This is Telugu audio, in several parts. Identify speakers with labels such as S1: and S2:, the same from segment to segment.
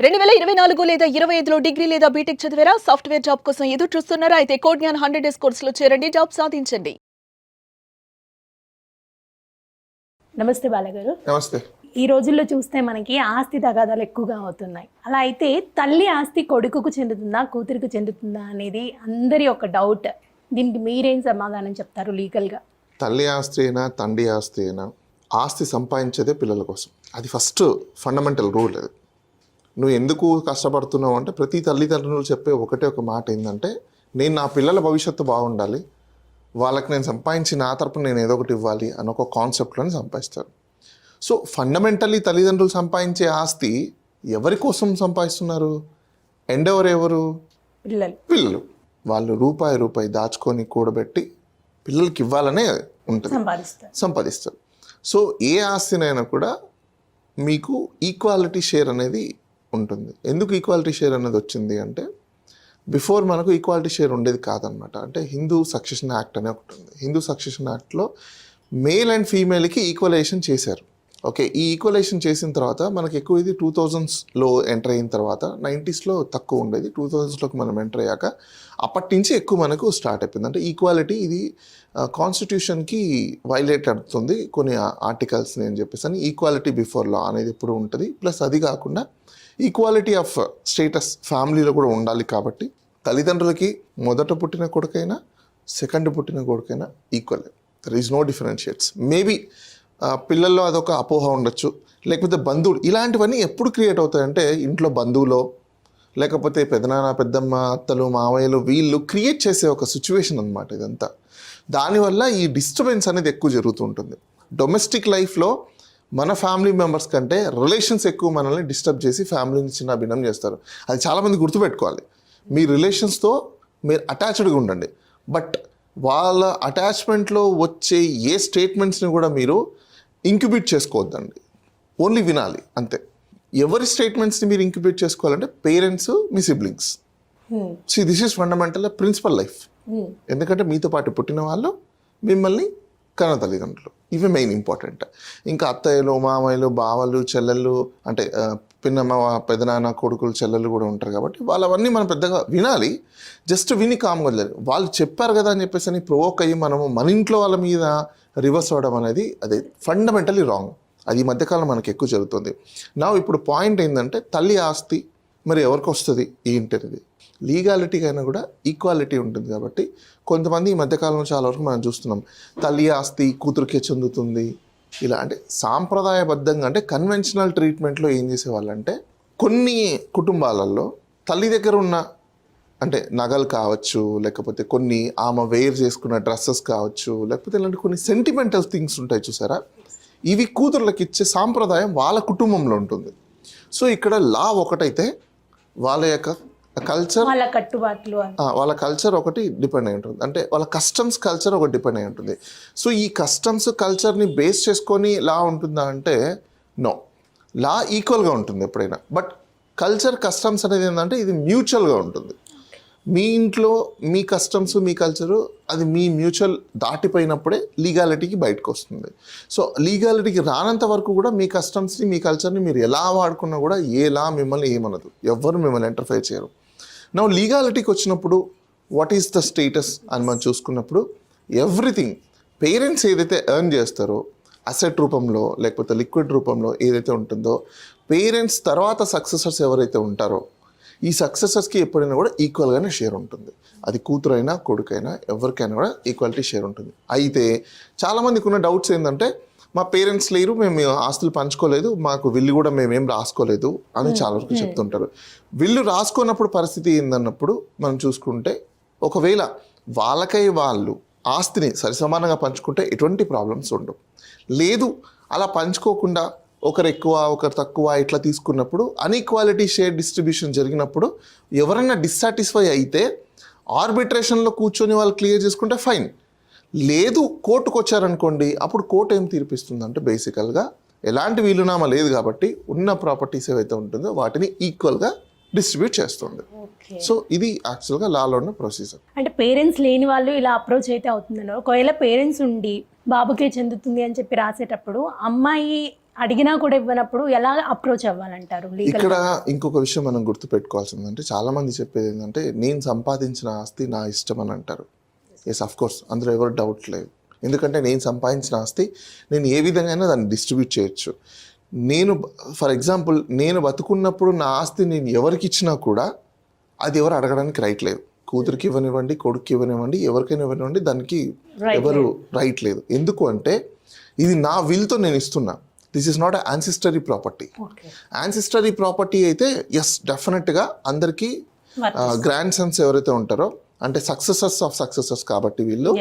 S1: 2024 లేదా 25లో డిగ్రీ లేదా బీటెక్ చదివారా? సాఫ్ట్‌వేర్ జాబ్ కోసం ఎదురు చూస్తున్నారా? అయితే కోడ్ జ్ఞాన్ 100 డేస్ కోర్సులో చేరండి, జాబ్ సాధించండి.
S2: నమస్తే బాలగారు.
S3: నమస్తే.
S2: ఈ రోజుల్లో చూస్తే మనకి ఆస్తి తగాదాలు ఎక్కువగా అవుతున్నాయి. అలా అయితే తల్లి ఆస్తి కొడుకుకు చెందుతుందా, కూతురికి చెందుతుందా అనేది అందరి ఒక డౌట్. దీనికి మీరేం సమాధానం చెప్తారు లీగల్గా?
S3: తల్లి ఆస్తి అయినా తండ్రి ఆస్తి అయినా ఆస్తి సంపాదించేదే పిల్లల కోసం. అది ఫస్ట్ ఫండమెంటల్ రూల్. అది నువ్వు ఎందుకు కష్టపడుతున్నావు అంటే ప్రతి తల్లిదండ్రులు చెప్పే ఒక మాట ఏంటంటే, నేను నా పిల్లల భవిష్యత్తు బాగుండాలి, వాళ్ళకి నేను సంపాదించి నా తరపున నేను ఏదో ఒకటి ఇవ్వాలి అని ఒక కాన్సెప్ట్లోనే సంపాదిస్తారు. సో ఫండమెంటల్లీ తల్లిదండ్రులు సంపాదించే ఆస్తి ఎవరి కోసం సంపాదిస్తున్నారు? ఎవరు? పిల్లలు. వాళ్ళు రూపాయి దాచుకొని కూడబెట్టి పిల్లలకి ఇవ్వాలనే ఉంటుంది, సంపాదిస్తారు. సో ఏ ఆస్తినైనా కూడా మీకు ఈక్వాలిటీ షేర్ అనేది ఉంటుంది. ఎందుకు ఈక్వాలిటీ షేర్ అనేది వచ్చింది అంటే, బిఫోర్ మనకు ఈక్వాలిటీ షేర్ ఉండేది కాదనమాట. అంటే హిందూ సక్సెషన్ యాక్ట్ అనే ఒకటి ఉంది. హిందూ సక్సెషన్ యాక్ట్లో మేల్ అండ్ ఫీమేల్కి ఈక్వలైజేషన్ చేశారు. ఓకే, ఈ ఈక్వలైజేషన్ చేసిన తర్వాత మనకి ఎక్కువ ఇది 2000స్లో ఎంటర్ అయిన తర్వాత, 90స్లో తక్కువ ఉండేది, 2000స్లోకి మనం ఎంటర్ అయ్యాక అప్పటి నుంచి ఎక్కువ మనకు స్టార్ట్ అయిపోయింది. అంటే ఈక్వాలిటీ ఇది కాన్స్టిట్యూషన్కి వైలేట్ అవుతుంది కొన్ని ఆర్టికల్స్ని అని చెప్పేసి అని. ఈక్వాలిటీ బిఫోర్ లా అనేది ఎప్పుడు ఉంటుంది. ప్లస్ అది కాకుండా ఈక్వాలిటీ ఆఫ్ స్టేటస్ ఫ్యామిలీలో కూడా ఉండాలి. కాబట్టి తల్లిదండ్రులకి మొదట పుట్టిన కొడుకైనా సెకండ్ పుట్టిన కొడుకైనా equal. There is no differentiates. Maybe పిల్లల్లో అదొక అపోహ ఉండొచ్చు, లేకపోతే బంధువులు, ఇలాంటివన్నీ ఎప్పుడు క్రియేట్ అవుతాయంటే ఇంట్లో బంధువులో, లేకపోతే పెదనాన్న పెద్దమ్మ అత్తలు మావయ్యలు వీళ్ళు క్రియేట్ చేసే ఒక సిచ్యువేషన్ అనమాట ఇదంతా. దానివల్ల ఈ డిస్టర్బెన్స్ అనేది ఎక్కువ జరుగుతుంటుంది. డొమెస్టిక్ లైఫ్లో మన ఫ్యామిలీ మెంబర్స్ కంటే రిలేషన్స్ ఎక్కువ మనల్ని డిస్టర్బ్ చేసి ఫ్యామిలీని చిన్న భిన్నం చేస్తారు. అది చాలామంది గుర్తుపెట్టుకోవాలి. మీ రిలేషన్స్తో మీరు అటాచ్డ్గా ఉండండి, బట్ వాళ్ళ అటాచ్మెంట్లో వచ్చే ఏ స్టేట్మెంట్స్ని కూడా మీరు ఇంక్యుబేట్ చేసుకోవద్దండి. ఓన్లీ వినాలి అంతే. ఎవరి స్టేట్మెంట్స్ని మీరు ఇంక్యుబేట్ చేసుకోవాలంటే parents, me siblings. See this is fundamental principal life. ఎందుకంటే మీతో పాటు పుట్టిన వాళ్ళు, మిమ్మల్ని కన్న తల్లిదండ్రులు, ఇవి మెయిన్ ఇంపార్టెంట్. ఇంకా అత్తయ్యలు, మామయ్యలు, బావలు, చెల్లెళ్ళు, అంటే పిన్నమ్మ, పెదనాన్న, కొడుకులు, చెల్లెళ్ళు కూడా ఉంటారు. కాబట్టి వాళ్ళవన్నీ మనం పెద్దగా వినాలి. జస్ట్ విని కామ్గా వదిలేదు. వాళ్ళు చెప్పారు కదా అని చెప్పేసి అని ప్రొవోక్ అయ్యి మనము మన ఇంట్లో వాళ్ళ మీద రివర్స్ అవ్వడం అనేది అది ఫండమెంటలీ రాంగ్. అది ఈ మధ్యకాలం మనకి ఎక్కువ జరుగుతుంది. నా ఇప్పుడు పాయింట్ ఏంటంటే, తల్లి ఆస్తి మరి ఎవరికి వస్తుంది ఏంటనేది లీగాలిటీ అయినా కూడా ఈక్వాలిటీ ఉంటుంది. కాబట్టి కొంతమంది ఈ మధ్యకాలంలో చాలా వరకు మనం చూస్తున్నాం, తల్లి ఆస్తి కూతురికే చెందుతుంది ఇలా. అంటే సాంప్రదాయబద్ధంగా అంటే కన్వెన్షనల్ ట్రీట్మెంట్లో ఏం చేసేవాళ్ళంటే, కొన్ని కుటుంబాలలో తల్లి దగ్గర ఉన్న అంటే నగలు కావచ్చు, లేకపోతే కొన్ని ఆమె వేర్ చేసుకున్న డ్రెస్సెస్ కావచ్చు, లేకపోతే ఇలాంటి కొన్ని సెంటిమెంటల్ థింగ్స్ ఉంటాయి చూసారా, ఇవి కూతుర్లకు ఇచ్చే సాంప్రదాయం వాళ్ళ కుటుంబంలో ఉంటుంది. సో ఇక్కడ లా ఒకటైతే వాళ్ళ యొక్క కల్చర్, వాళ్ళ కల్చర్ ఒకటి డిపెండ్ అయి ఉంటుంది. అంటే వాళ్ళ కస్టమ్స్ కల్చర్ ఒకటి డిపెండ్ అయి ఉంటుంది. సో ఈ కస్టమ్స్ కల్చర్ని బేస్ చేసుకొని లా ఉంటుందా అంటే నో, లా ఈక్వల్గా ఉంటుంది ఎప్పుడైనా. బట్ కల్చర్ కస్టమ్స్ అనేది ఏంటంటే ఇది మ్యూచువల్గా ఉంటుంది. మీ ఇంట్లో మీ కస్టమ్స్, మీ కల్చరు అది మీ మ్యూచువల్ దాటిపోయినప్పుడే లీగాలిటీకి బయటకు వస్తుంది. సో లీగాలిటీకి రానంత వరకు కూడా మీ కస్టమ్స్ని, మీ కల్చర్ని మీరు ఎలా వాడుకున్నా కూడా ఏ లా మిమ్మల్ని ఏమనదు, ఎవ్వరు మిమ్మల్ని ఎంటర్ఫైర్ చేయరు. నా లీగాలిటీకి వచ్చినప్పుడు వాట్ ఈస్ ద స్టేటస్ అని మనం చూసుకున్నప్పుడు, ఎవ్రీథింగ్ పేరెంట్స్ ఏదైతే ఎర్న్ చేస్తారో అసెట్ రూపంలో లేకపోతే లిక్విడ్ రూపంలో ఏదైతే ఉంటుందో, పేరెంట్స్ తర్వాత సక్సెసర్స్ ఎవరైతే ఉంటారో ఈ సక్సెసర్స్కి ఎప్పుడైనా కూడా ఈక్వల్గానే షేర్ ఉంటుంది. అది కూతురైనా కొడుకైనా ఎవరికైనా కూడా ఈక్వాలిటీ షేర్ ఉంటుంది. అయితే చాలామందికి ఉన్న డౌట్స్ ఏంటంటే, మా పేరెంట్స్ లేరు, మేము ఆస్తులు పంచుకోలేదు, మాకు విల్లు కూడా మేమేం రాసుకోలేదు అని చాలా వరకు చెప్తుంటారు. విల్లు రాసుకున్నప్పుడు పరిస్థితి ఏందన్నప్పుడు మనం చూసుకుంటే, ఒకవేళ వాళ్ళకై వాళ్ళు ఆస్తిని సరిసమానంగా పంచుకుంటే ఎటువంటి ప్రాబ్లమ్స్ ఉండవు. లేదు అలా పంచుకోకుండా ఒకరు ఎక్కువ ఒకరు తక్కువ ఇట్లా తీసుకున్నప్పుడు, అన్ఈక్వాలిటీ షేర్ డిస్ట్రిబ్యూషన్ జరిగినప్పుడు ఎవరైనా డిస్సాటిస్ఫై అయితే ఆర్బిట్రేషన్లో కూర్చొని వాళ్ళు క్లియర్ చేసుకుంటే ఫైన్. లేదు కోర్టుకు వచ్చారనుకోండి, అప్పుడు కోర్టు ఏం తీర్పిస్తుందంటే బేసికల్గా ఎలాంటి వీలునామా లేదు కాబట్టి ఉన్న ప్రాపర్టీస్ ఏవైతే ఉంటుందో వాటిని ఈక్వల్గా డిస్ట్రిబ్యూట్ చేస్తుంది. సో ఇది యాక్చువల్గా లాలో ఉన్న ప్రొసీజర్.
S2: అంటే పేరెంట్స్ లేని వాళ్ళు ఇలా అప్రోచ్ అయితే అవుతుందండి. ఒకవేళ పేరెంట్స్ ఉండి బాబుకే చెందుతుంది అని చెప్పి రాసేటప్పుడు అమ్మాయి అడిగినా కూడా ఇవ్వనప్పుడు ఎలా అప్రోచ్ అవ్వాలంటారు లీగల్?
S3: ఇక్కడ ఇంకొక విషయం మనం గుర్తుపెట్టుకోవాల్సిందంటే చాలా మంది చెప్పేది ఏంటంటే నేను సంపాదించిన ఆస్తి నా ఇష్టం అని అంటారు. ఎస్ అఫ్ కోర్స్, అందులో ఎవరు డౌట్ లేదు. ఎందుకంటే నేను సంపాదించిన ఆస్తి నేను ఏ విధంగా దాన్ని డిస్ట్రిబ్యూట్ చేయొచ్చు. నేను ఫర్ ఎగ్జాంపుల్ నేను బతుకున్నప్పుడు నా ఆస్తి నేను ఎవరికి ఇచ్చినా కూడా అది ఎవరు అడగడానికి రైట్ లేదు. కూతురికి ఇవ్వనివ్వండి, కొడుకు ఇవ్వనివ్వండి, ఎవరికైనా ఇవ్వనివ్వండి, దానికి ఎవరు రైట్ లేదు. ఎందుకు అంటే ఇది నా విల్తో నేను ఇస్తున్నా. This is not ancestry property. Ancestry property అయితే ఎస్ డెఫినెట్గా అందరికీ గ్రాండ్ సన్స్ ఎవరైతే ఉంటారో అంటే సక్సెసర్స్ ఆఫ్ సక్సెసర్స్ కాబట్టి వీళ్ళు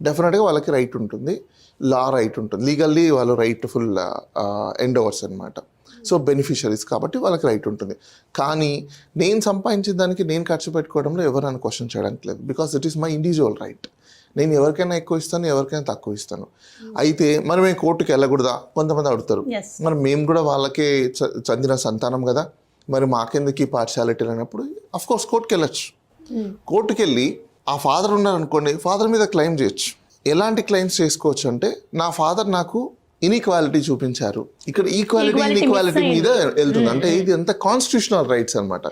S3: డెఫినెట్గా వాళ్ళకి రైట్ ఉంటుంది, లా రైట్ ఉంటుంది, లీగల్లీ వాళ్ళు రైట్ ఫుల్ ఎండ్ ఓవర్స్ అనమాట. సో బెనిఫిషరీస్ కాబట్టి వాళ్ళకి రైట్ ఉంటుంది. కానీ నేను సంపాదించిన దానికి నేను ఖర్చు పెట్టుకోవడంలో ఎవరు నన్ను క్వశ్చన్ చేయడానికి లేదు. Because it is my individual right. నేను ఎవరికైనా ఎక్కువ ఇస్తాను, ఎవరికైనా తక్కువ ఇస్తాను. అయితే మరి మేము కోర్టుకి వెళ్ళకూడదా కొంతమంది అడుగుతారు. మరి మేము కూడా వాళ్ళకే చెందిన సంతానం కదా, మరి మాకెందుకు ఈ పార్షాలిటీ అన్నప్పుడు అఫ్ కోర్స్ కోర్టుకి వెళ్ళచ్చు. కోర్టుకి వెళ్ళి ఆ ఫాదర్ ఉన్నారనుకోండి, ఫాదర్ మీద క్లెయిమ్ చేయొచ్చు. ఎలాంటి క్లెయిమ్స్ చేసుకోవచ్చు అంటే నా ఫాదర్ నాకు ఇన్ఈక్వాలిటీ చూపించారు, ఇక్కడ ఈక్వాలిటీ ఇన్ఈక్వాలిటీ మీద వెళ్తుంది. అంటే ఇది అంత కాన్స్టిట్యూషనల్ రైట్స్ అనమాట.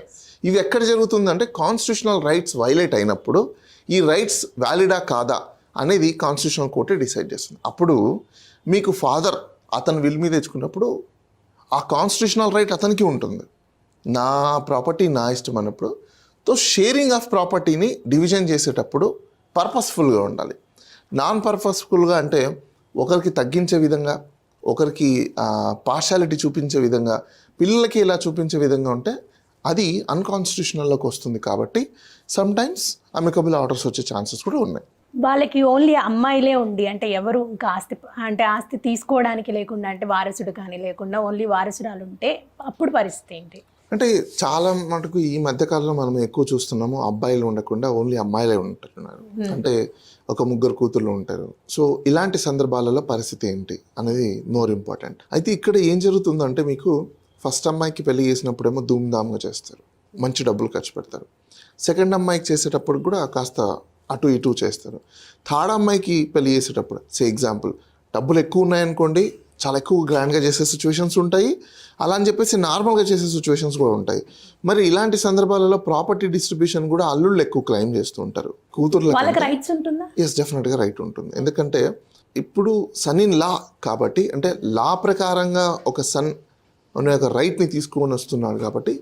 S3: ఇవి ఎక్కడ జరుగుతుందంటే కాన్స్టిట్యూషనల్ రైట్స్ వైలేట్ అయినప్పుడు ఈ రైట్స్ వ్యాలిడా కాదా అనేది కాన్స్టిట్యూషనల్ కోర్టే డిసైడ్ చేస్తుంది. అప్పుడు మీకు ఫాదర్ అతను విల్ మీద తెచ్చుకున్నప్పుడు ఆ కాన్స్టిట్యూషనల్ రైట్ అతనికి ఉంటుంది. నా ప్రాపర్టీ నా ఇష్టం అన్నప్పుడు తో షేరింగ్ ఆఫ్ ప్రాపర్టీని డివిజన్ చేసేటప్పుడు పర్పస్ఫుల్గా ఉండాలి. నాన్ పర్పస్ఫుల్గా అంటే ఒకరికి తగ్గించే విధంగా, ఒకరికి పార్షాలిటీ చూపించే విధంగా, పిల్లలకి ఇలా చూపించే విధంగా ఉంటే అది అన్కాన్స్టిట్యూషనల్లోకి వస్తుంది. కాబట్టి సమ్టైమ్స్ అమికబుల్ ఆర్డర్స్ వచ్చే ఛాన్సెస్ కూడా ఉన్నాయి.
S2: వాళ్ళకి ఓన్లీ అమ్మాయిలే ఉండి అంటే ఎవరు ఇంకా ఆస్తి తీసుకోవడానికి లేకుండా అంటే వారసుడు కానీ లేకుండా ఓన్లీ వారసురాలు ఉంటే అప్పుడు పరిస్థితి ఏంటి?
S3: అంటే చాలా మటుకు ఈ మధ్యకాలంలో మనం ఎక్కువ చూస్తున్నాము అబ్బాయిలు ఉండకుండా ఓన్లీ అమ్మాయిలే ఉంటున్నారు. అంటే ఒక ముగ్గురు కూతుర్లు ఉంటారు. సో ఇలాంటి సందర్భాలలో పరిస్థితి ఏంటి అనేది మోర్ ఇంపార్టెంట్. అయితే ఇక్కడ ఏం జరుగుతుందంటే మీకు ఫస్ట్ అమ్మాయికి పెళ్లి చేసినప్పుడేమో ధూమ్ధామ్గా చేస్తారు, మంచి డబ్బులు ఖర్చు పెడతారు. సెకండ్ అమ్మాయికి చేసేటప్పుడు కూడా కాస్త అటు ఇటు చేస్తారు. థర్డ్ అమ్మాయికి పెళ్లి చేసేటప్పుడు ఎగ్జాంపుల్ డబ్బులు ఎక్కువ ఉన్నాయనుకోండి, చాలా ఎక్కువ గ్రాండ్గా చేసే సిచ్యువేషన్స్ ఉంటాయి. అలా అని చెప్పేసి నార్మల్గా చేసే సిచ్యువేషన్స్ కూడా ఉంటాయి. మరి ఇలాంటి సందర్భాలలో ప్రాపర్టీ డిస్ట్రిబ్యూషన్ కూడా అల్లుళ్ళు ఎక్కువ క్లెయిమ్ చేస్తూ ఉంటారు. కూతుర్లకు
S2: రైట్స్ ఉంటుందా?
S3: ఎస్ డెఫినెట్గా రైట్ ఉంటుంది. ఎందుకంటే ఇప్పుడు సన్ ఇన్ లా కాబట్టి, అంటే లా ప్రకారంగా ఒక సన్ అనే ఒక రైట్ని తీసుకొని వస్తున్నాడు కాబట్టి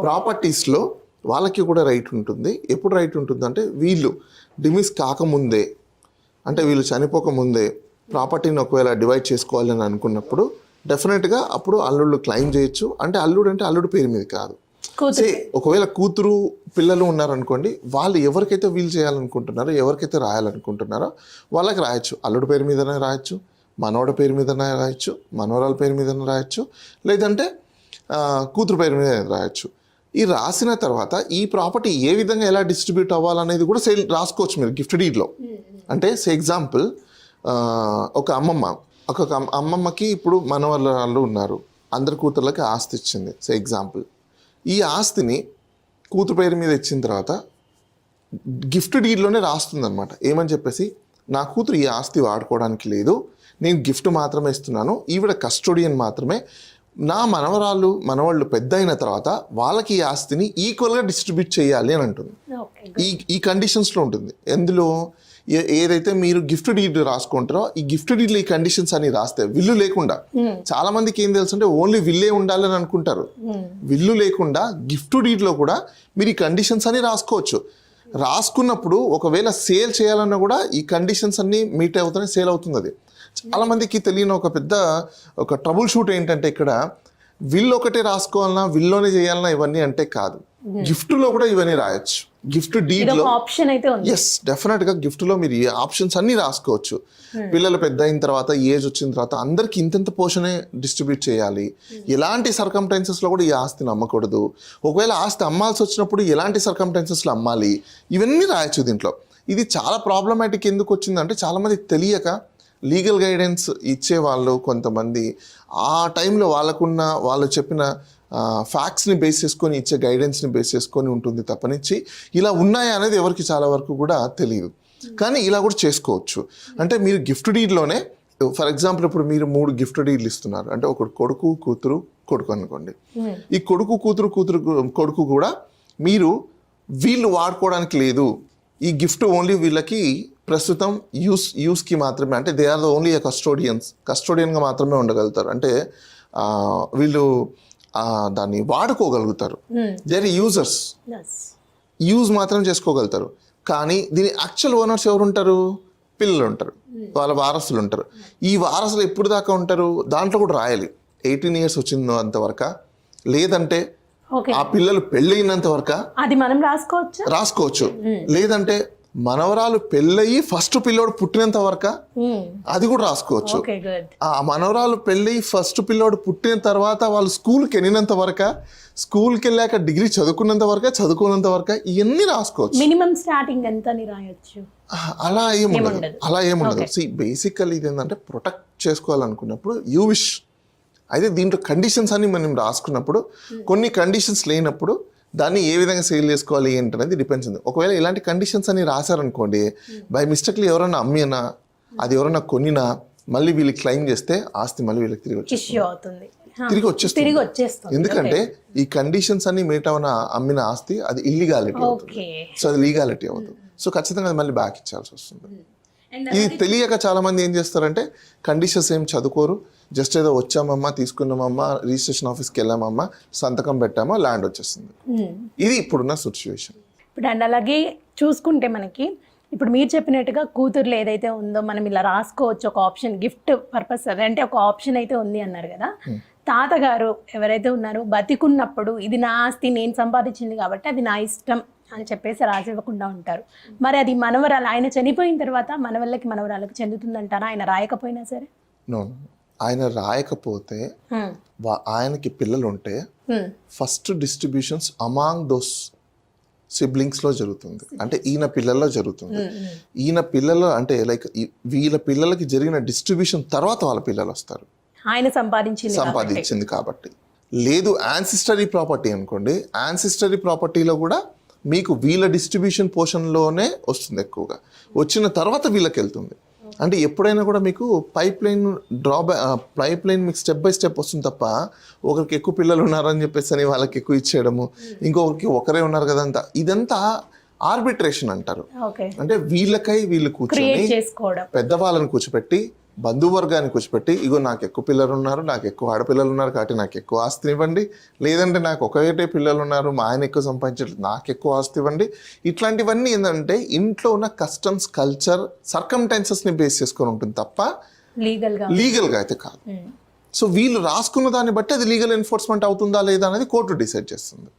S3: ప్రాపర్టీస్లో వాళ్ళకి కూడా రైట్ ఉంటుంది. ఎప్పుడు రైట్ ఉంటుంది అంటే వీళ్ళు డిమిస్ కాకముందే, అంటే వీళ్ళు చనిపోకముందే ప్రాపర్టీని ఒకవేళ డివైడ్ చేసుకోవాలి అని అనుకున్నప్పుడు డెఫినెట్గా అప్పుడు అల్లుళ్ళు క్లెయిమ్ చేయొచ్చు. అంటే అల్లుడు అంటే అల్లుడు పేరు మీద కాదు. ఒకవేళ కూతురు పిల్లలు ఉన్నారనుకోండి, వాళ్ళు ఎవరికైతే వీలు చేయాలనుకుంటున్నారో, ఎవరికైతే రాయాలనుకుంటున్నారో వాళ్ళకి రాయొచ్చు. అల్లుడు పేరు మీదనే రాయొచ్చు, మనవడ పేరు మీదనే రాయొచ్చు, మనవరాల పేరు మీదనే రాయొచ్చు, లేదంటే కూతురు పేరు మీద రాయొచ్చు. ఈ రాసిన తర్వాత ఈ ప్రాపర్టీ ఏ విధంగా ఎలా డిస్ట్రిబ్యూట్ అవ్వాలనేది కూడా రాసుకోవచ్చు మీరు గిఫ్ట్ డీడ్లో. అంటే ఎగ్జాంపుల్ ఒక అమ్మమ్మకి ఇప్పుడు మనవరాళ్ళు ఉన్నారు, అందరి కూతుర్లకి ఆస్తి ఇచ్చింది ఎగ్జాంపుల్. ఈ ఆస్తిని కూతురు పేరు మీద ఇచ్చిన తర్వాత గిఫ్ట్ డీడ్లోనే రాస్తుంది అనమాట. ఏమని చెప్పేసి నా కూతురు ఈ ఆస్తి వాడుకోవడానికి లేదు, నేను గిఫ్ట్ మాత్రమే ఇస్తున్నాను, ఈవిడ కస్టోడియన్ మాత్రమే, నా మనవాళ్ళు పెద్ద అయిన తర్వాత వాళ్ళకి ఈ ఆస్తిని ఈక్వల్గా డిస్ట్రిబ్యూట్ చేయాలి అని అంటుంది. ఈ కండిషన్స్లో ఉంటుంది. ఎందులో ఏదైతే మీరు గిఫ్ట్ డీడ్ రాసుకుంటారో ఈ గిఫ్ట్ డీడ్లో ఈ కండిషన్స్ అని రాస్తే విల్లు లేకుండా, చాలా మందికి ఏం తెలుసు అంటే ఓన్లీ విల్లే ఉండాలని అనుకుంటారు. విల్లు లేకుండా గిఫ్ట్ డీడ్లో కూడా మీరు ఈ కండిషన్స్ అని రాసుకోవచ్చు. రాసుకున్నప్పుడు ఒకవేళ సేల్ చేయాలన్నా కూడా ఈ కండిషన్స్ అన్ని మీట్ అవుతూనే సేల్ అవుతుంది. అది చాలా మందికి తెలియని ఒక ట్రబుల్ షూట్ ఏంటంటే ఇక్కడ విల్ ఒకటే రాసుకోవాలన్నా, విల్లోనే చేయాలన్నా ఇవన్నీ అంటే కాదు, గిఫ్ట్లో కూడా ఇవన్నీ రాయొచ్చు. గిఫ్ట్ డీడ్లో
S2: ఆప్షన్ అయితే ఉంది.
S3: ఎస్ డెఫినెట్గా గిఫ్ట్లో మీరు ఈ ఆప్షన్స్ అన్నీ రాసుకోవచ్చు. పిల్లలు పెద్ద అయిన తర్వాత, ఏజ్ వచ్చిన తర్వాత అందరికి ఇంత పోర్షనే డిస్ట్రిబ్యూట్ చేయాలి, ఎలాంటి సర్కమ్టెన్సెస్లో కూడా ఈ ఆస్తిని అమ్మకూడదు, ఒకవేళ ఆస్తి అమ్మాల్సి వచ్చినప్పుడు ఎలాంటి సర్కమ్టెన్సెస్లో అమ్మాలి, ఇవన్నీ రాయొచ్చు దీంట్లో. ఇది చాలా ప్రాబ్లమాటిక్ ఎందుకు వచ్చిందంటే చాలామంది తెలియక లీగల్ గైడెన్స్ ఇచ్చేవాళ్ళు కొంతమంది ఆ టైంలో వాళ్ళు చెప్పిన ఫ్యాక్ట్స్ని బేస్ చేసుకొని ఇచ్చే గైడెన్స్ని బేస్ చేసుకొని ఉంటుంది తప్పనిచ్చి ఇలా ఉన్నాయా అనేది ఎవరికి చాలా వరకు కూడా తెలియదు. కానీ ఇలా కూడా చేసుకోవచ్చు. అంటే మీరు గిఫ్ట్ డీడ్లోనే ఫర్ ఎగ్జాంపుల్ ఇప్పుడు మీరు 3 గిఫ్ట్ డీడ్లు ఇస్తున్నారు అంటే ఒకడు కొడుకు కూతురు కొడుకు అనుకోండి. ఈ కొడుకు కొడుకు కూడా మీరు వీళ్ళు వాడుకోవడానికి లేదు, ఈ గిఫ్ట్ ఓన్లీ వీళ్ళకి ప్రస్తుతం యూస్కి మాత్రమే, అంటే దే ఆర్ ద ఓన్లీ కస్టోడియన్గా మాత్రమే ఉండగలుగుతారు. అంటే వీళ్ళు దాన్ని వాడుకోగలుగుతారు. దే ఆర్ యూజర్స్, యూజ్ మాత్రం చేసుకోగలుగుతారు. కానీ దీని యాక్చువల్ ఓనర్స్ ఎవరు ఉంటారు? పిల్లలు ఉంటారు, వాళ్ళ వారసులు ఉంటారు. ఈ వారసులు ఎప్పుడు దాకా ఉంటారు? దాంట్లో కూడా రాయాలి 18 years వచ్చిందో అంతవరకు, లేదంటే ఆ పిల్లలు పెళ్ళయినంత వరకు
S2: అది మనం
S3: రాసుకోవచ్చు, లేదంటే మనవరాలు పెళ్ళయి ఫస్ట్ పిల్లోడు పుట్టినంత వరకు అది కూడా రాసుకోవచ్చు. ఆ మనవరాలు పెళ్ళయి ఫస్ట్ పిల్లోడు పుట్టిన తర్వాత వాళ్ళు స్కూల్కి వెళ్ళినంత వరకు, స్కూల్కి వెళ్ళాక డిగ్రీ చదువుకున్నంత వరకు ఇవన్నీ రాసుకోవచ్చు.
S2: మినిమం స్టార్టింగ్ ఎంత రాయొచ్చు?
S3: అలా ఏముండదు. బేసికల్లీ ఇది ఏంటంటే ప్రొటెక్ట్ చేసుకోవాలనుకున్నప్పుడు యూ విష్ అయితే దీంట్లో కండిషన్స్ అన్ని మనం రాసుకున్నప్పుడు కొన్ని కండిషన్స్ లేనప్పుడు దాన్ని ఏ విధంగా సేల్ చేసుకోవాలి ఏంటనేది డిపెండ్స్ ఉంది. ఒకవేళ ఇలాంటి కండిషన్స్ అని రాశారనుకోండి, బై మిస్టేక్లీ ఎవరైనా అమ్మినా అది ఎవరైనా కొనినా మళ్ళీ వీళ్ళకి క్లెయిమ్ చేస్తే ఆస్తి మళ్ళీ వీళ్ళకి తిరిగి వచ్చేస్తుంది. ఎందుకంటే ఈ కండిషన్స్ అన్ని మీట్ అవన అమ్మిన ఆస్తి అది ఇల్లీగాలిటీ అవుతుంది, సో అది లీగాలిటీ అవుతుంది. సో ఖచ్చితంగా అది మళ్ళీ బ్యాక్ ఇచ్చాల్సి వస్తుంది. ఇది తెలియక చాలా మంది ఏం చేస్తారంటే కండిషన్స్ ఏం చదువుకోరు, జస్ట్ ఏదో వచ్చామమ్మా తీసుకున్నామమ్మా రిజిస్ట్రేషన్ ఆఫీస్కి వెళ్ళామమ్మా సంతకం పెట్టామా ల్యాండ్ వచ్చేస్తుంది. ఇది ఇప్పుడున్న సిచ్యువేషన్.
S2: ఇప్పుడు అండ్ అలాగే చూసుకుంటే మనకి ఇప్పుడు మీరు చెప్పినట్టుగా కూతుర్లు ఏదైతే ఉందో మనం ఇలా రాసుకోవచ్చు, ఒక ఆప్షన్ గిఫ్ట్ పర్పస్ అంటే ఒక ఆప్షన్ అయితే ఉంది అన్నారు కదా. తాతగారు ఎవరైతే ఉన్నారో బతికున్నప్పుడు ఇది నా ఆస్తి నేను సంపాదించింది కాబట్టి అది నా ఇష్టం అని చెప్పేసి రాసివ్వకుండా ఉంటారు. మరి అది మనవరాలు ఆయన చనిపోయిన తర్వాత మనవరాలకు చెందుతుందంటారా ఆయన రాయకపోయినా సరే?
S3: ఆయన రాయకపోతే ఆయనకి పిల్లలు ఉంటే first distributions among those siblings లో జరుగుతుంది, అంటే ఈయన పిల్లల్లో జరుగుతుంది. ఈయన పిల్లలు అంటే లైక్ వీళ్ళ పిల్లలకి జరిగిన డిస్ట్రిబ్యూషన్ తర్వాత వాళ్ళ పిల్లలు వస్తారు,
S2: ఆయన సంపాదించింది
S3: కాబట్టి. లేదు యాన్సిస్టరీ ప్రాపర్టీ అనుకోండి, యాన్సిస్టరీ ప్రాపర్టీలో కూడా మీకు వీళ్ళ డిస్ట్రిబ్యూషన్ పోర్షన్లోనే వస్తుంది, ఎక్కువగా వచ్చిన తర్వాత వీళ్ళకి వెళ్తుంది. అంటే ఎప్పుడైనా కూడా మీకు పైప్ లైన్ మీకు స్టెప్ బై స్టెప్ వస్తుంది తప్ప ఒకరికి ఎక్కువ పిల్లలు ఉన్నారని చెప్పేసి అని వాళ్ళకి ఎక్కువ ఇచ్చేయడము, ఇంకొకరికి ఒకరే ఉన్నారు కదంతా ఇదంతా ఆర్బిట్రేషన్ అంటారు. అంటే వీళ్ళు కూర్చొని పెద్దవాళ్ళని కూర్చోపెట్టి బంధువర్గాన్ని కూర్చోపెట్టి ఇగో నాకు ఎక్కువ పిల్లలు ఉన్నారు, నాకు ఎక్కువ ఆడపిల్లలు ఉన్నారు కాబట్టి నాకు ఎక్కువ ఆస్తిని ఇవ్వండి, లేదంటే నాకు ఒకటే పిల్లలు ఉన్నారు మా ఆయన ఎక్కువ సంపాదించట్లేదు నాకు ఎక్కువ ఆస్తి ఇవ్వండి. ఇట్లాంటివన్నీ ఏంటంటే ఇంట్లో ఉన్న కస్టమ్స్ కల్చర్ సర్కమ్టెన్సెస్ని బేస్ చేసుకొని ఉంటుంది తప్ప లీగల్గా అయితే కాదు. సో వీళ్ళు రాసుకున్న దాన్ని బట్టి అది లీగల్ ఎన్ఫోర్స్మెంట్ అవుతుందా లేదా అనేది కోర్టు డిసైడ్ చేస్తుంది.